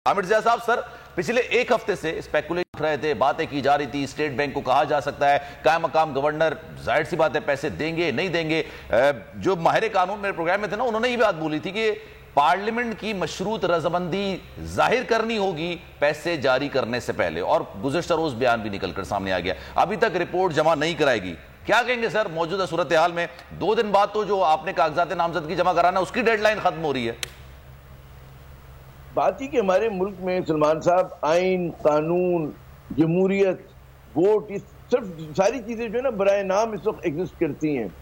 आमिर जिया साहब, सर पिछले एक हफ्ते से स्पेकुलेशन उठ रहे थे, बातें की जा रही थी, स्टेट बैंक को कहा जा सकता है कायम मकाम गवर्नर जाहिर सी बात है पैसे देंगे नहीं देंगे। जो माहिर कानून मेरे प्रोग्राम में थे ना, उन्होंने ये बात बोली थी कि पार्लियामेंट की मशरूत रजामंदी जाहिर करनी होगी पैसे जारी करने से पहले, और गुज़श्ता रोज बयान भी निकलकर सामने आ गया, अभी तक रिपोर्ट जमा नहीं कराएगी। क्या कहेंगे सर मौजूदा सूरत हाल में? 2 दिन बाद तो जो आपने कागजात नामजदगी जमा कराना उसकी डेडलाइन खत्म हो रही है। बात ही कि हमारे मुल्क में सलमान साहब आइन, कानून, जमहूरियत, वोट, ये सिर्फ सारी चीजें जो है ना बराए नाम इस वक्त एग्जिस्ट करती हैं,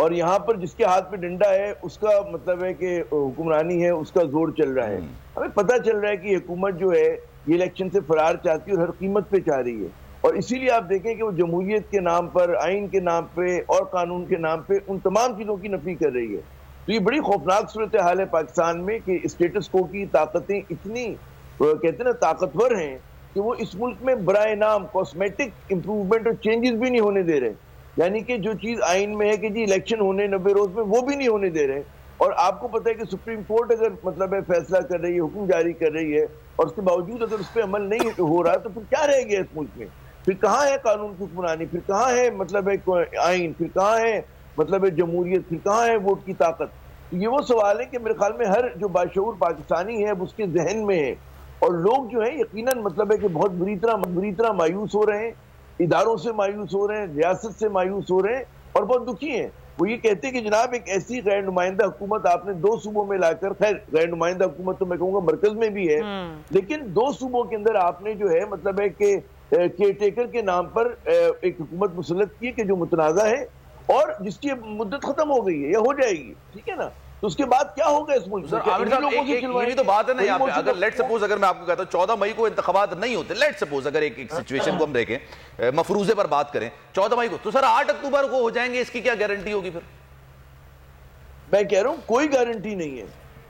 और यहाँ पर जिसके हाथ में डंडा है उसका मतलब है कि हुक्मरानी है, उसका जोर चल रहा है। हमें पता चल रहा है कि हुकूमत जो है ये इलेक्शन से फरार चाहती है और हर कीमत पे चाह रही है, और इसीलिए आप देखें कि वो जमहूरियत के नाम पर, आइन के नाम पे और कानून के नाम पे उन तमाम चीजों की नफी कर रही है। तो ये बड़ी खौफनाक सूरत हाल है पाकिस्तान में कि स्टेटस को की ताकतें इतनी कहते हैं ना ताकतवर हैं कि वो इस मुल्क में बराए नाम कॉस्मेटिक इंप्रूवमेंट और चेंजेस भी नहीं होने दे रहे। यानी कि जो चीज आइन में है कि जी इलेक्शन होने 90 रोज में, वो भी नहीं होने दे रहे। और आपको पता है कि सुप्रीम कोर्ट अगर मतलब है फैसला कर रही है, हुक्म जारी कर रही है, और उसके बावजूद अगर उस पर अमल नहीं हो रहा तो फिर क्या रह गया इस मुल्क में? फिर कहाँ है कानून की हुक्मरानी, फिर कहाँ है मतलब है आइन, फिर कहाँ है मतलब है जमहूरियत, फिर कहाँ है वोट की ताकत? तो ये वो सवाल है कि मेरे ख्याल में हर जो बाशऊर पाकिस्तानी है उसके जहन में है, और लोग जो है यकीनन मतलब है कि बहुत बुरी तरह मायूस हो रहे हैं, इदारों से मायूस हो रहे हैं, रियासत से मायूस हो रहे हैं और बहुत दुखी हैं। वो ये कहते हैं कि जनाब एक ऐसी गैर नुमाइंदा हुकूमत आपने 2 सूबों में लाकर, खैर गैर नुमाइंदा हुकूमत तो मैं कहूँगा मरकज में भी है, लेकिन 2 सूबों के अंदर आपने जो है मतलब है कि केयर टेकर के नाम पर एक हुकूमत मुसल्लत की कि जो मुतनाज़ा है और जिसकी मुद्दत खत्म हो गई है या हो जाएगी, ठीक है ना? तो उसके बाद क्या होगा इस मुल्क में? ये भी तो बात है ना यहाँ पे। अगर लेट सपोज अगर मैं आपको कहता हूँ 14 मई को इंतखाबात नहीं होते, लेट सपोज अगर एक सिचुएशन को हम देखें, मफरूजे पर बात करें 14 मई को, तो सर 8 अक्टूबर को हो जाएंगे, इसकी क्या गारंटी होगी? फिर मैं कह रहा हूँ कोई गारंटी नहीं है।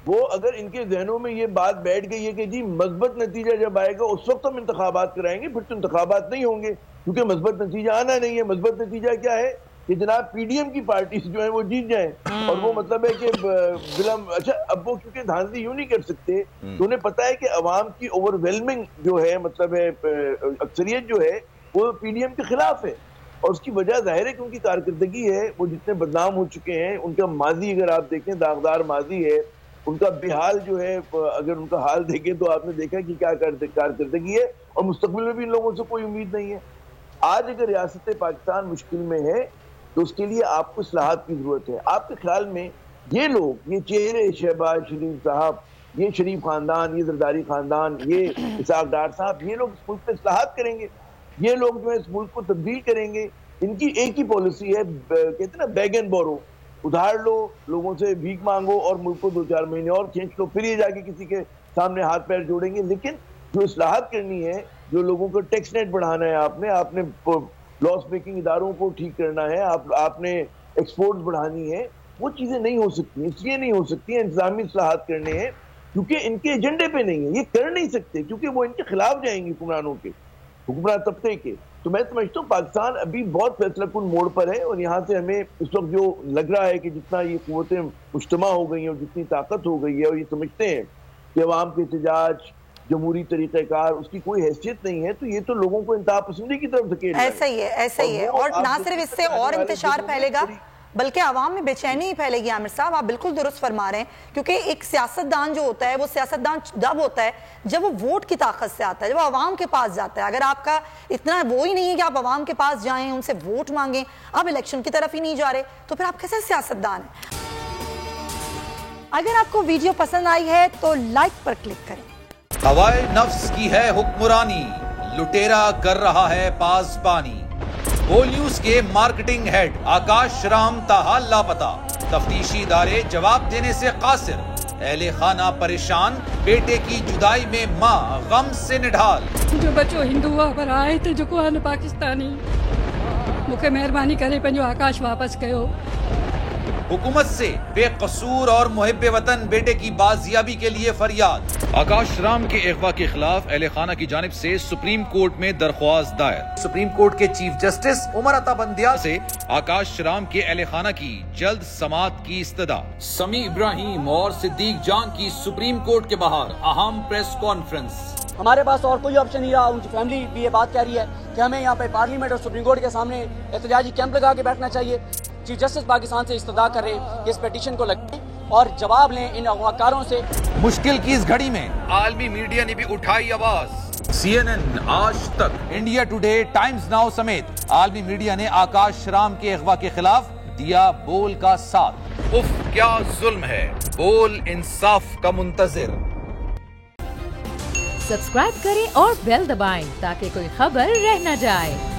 वो अगर इनके जहनों में ये बात बैठ गई है कि जी मजबूत नतीजा जब आएगा उस वक्त हम इंतखाबात कराएंगे, फिर तो इंतखाबात नहीं होंगे, क्योंकि मजबूत नतीजा आना नहीं है। मजबूत नतीजा क्या है कि जनाब पीडीएम की पार्टी जो है वो जीत जाए, और वो मतलब है कि अच्छा अब वो क्योंकि धांधली यूं नहीं कर सकते, तो उन्हें पता है कि अवाम की ओवरवेलमिंग जो है मतलब है अक्सरियत जो है वो पीडीएम के खिलाफ है, और उसकी वजह जाहिर है कि उनकी कारकर्दगी है, वो जितने बदनाम हो चुके हैं, उनका माजी अगर आप देखें दागदार माजी है, उनका बेहाल जो है, अगर उनका हाल देखें तो आपने देखा कि क्या कारकर्दगी है, और मुस्तकबिल में भी इन लोगों से कोई उम्मीद नहीं है। आज अगर रियासत पाकिस्तान मुश्किल में है तो उसके लिए आपको इस्लाहात की जरूरत है। आपके ख्याल में ये लोग, ये चेहरे, शहबाज शरीफ साहब, ये शरीफ खानदान, ये जरदारी खानदान, ये इसाक डार साहब, ये लोग इस मुल्क पे इस्लाहात करेंगे? ये लोग जो है इस मुल्क को तब्दील करेंगे? इनकी एक ही पॉलिसी है, कहते हैं ना बैग एंड बोरो, उधार लो, लोगों से भीख मांगो और मुल्क को 2-4 महीने और खींच लो, फिर ये जाके किसी के सामने हाथ पैर जोड़ेंगे। लेकिन जो इस्लाहात करनी है, जो लोगों को टैक्स नेट बढ़ाना है, आपने लॉस मेकिंग इदारों को ठीक करना है, आपने एक्सपोर्ट्स बढ़ानी है, वो चीजें नहीं हो सकती। इसलिए नहीं हो सकती है, इंतजामी इस्लाहात करने हैं, क्योंकि इनके एजेंडे पे नहीं है, ये कर नहीं सकते, क्योंकि वो इनके खिलाफ जाएंगे हुक्मरानों के, हुक्मरान तबके के। तो मैं समझता हूँ पाकिस्तान अभी बहुत फैसलाकुन मोड़ पर है, और यहाँ से हमें इस वक्त जो लग रहा है कि जितना ये कुव्वतें मुज्तमा हो गई हैं और जितनी ताकत हो गई है, और ये समझते हैं कि अवाम के एहतजाज, जमहूरी तरीक़ेकार, उसकी कोई हैसियत नहीं है, तो ये तो लोगों को इंतहा पसंदी की तरफ धकेल रहा है। ऐसा ही है, ऐसा ही है। और ना सिर्फ इससे और इंतशार फैलेगा बल्कि आवाम में बेचैनी ही फैलेगी। आमिर साहब आप बिल्कुल दुरुस्त फरमा रहे हैं, क्योंकि एक सियासतदान जो होता है वो सियासतदान जब होता है जब वो वोट की ताकत से आता है, जब आवाम के पास जाता है। अगर आपका इतना वो ही नहीं है कि आप आवाम के पास जाएं, उनसे वोट मांगें, आप इलेक्शन की तरफ ही नहीं जा रहे, तो फिर आप कैसे सियासतदान हैं? अगर आपको वीडियो पसंद आई है तो लाइक पर क्लिक करें। हवाए नफ्स की है हुक्मरानी, लुटेरा कर रहा है पासबानी। ओ न्यूज के मार्केटिंग हेड आकाश राम ताहा लापता, तफ्तीशी इदारे जवाब देने से कासिर, अहले खाना परेशान, बेटे की जुदाई में माँ गम से निढाल। जो बच्चो हिंदू पर आए थे, जो को पाकिस्तानी, मुझे मेहरबानी करे पंहिंजो आकाश वापस कयो। हुकूमत से बेकसूर और मुहिब्बे वतन बेटे की बाजियाबी के लिए फरियाद। आकाश राम के अगवा के खिलाफ अहले खाना की जानिब से सुप्रीम कोर्ट में दरख्वास्त दायर। सुप्रीम कोर्ट के चीफ जस्टिस उमर अता बंदियाल से आकाश राम के अहले खाना की जल्द समाअत की इस्तदा। समी इब्राहिम और सिद्दीक जान की सुप्रीम कोर्ट के बाहर अहम प्रेस कॉन्फ्रेंस। हमारे पास और कोई ऑप्शन नहीं रहा। उनकी फैमिली भी ये बात कह रही है कि हमें यहाँ पे पार्लियामेंट और सुप्रीम कोर्ट के सामने एहतजाजी कैंप लगा के बैठना चाहिए। चीफ जस्टिस पाकिस्तान से इस्तदा कर रहे हैं कि इस पिटीशन को लगें और जवाब लें इन अगवाकारों से। मुश्किल की इस घड़ी में आलमी मीडिया ने भी उठाई आवाज। CNN, आज तक, इंडिया टुडे, टाइम्स नाउ समेत आलमी मीडिया ने आकाश राम के अगवा के खिलाफ दिया बोल का साथ। उफ क्या जुल्म है, बोल इंसाफ का मुंतजिर। सब्सक्राइब करें और बेल दबाएं ताकि कोई खबर रह न जाए।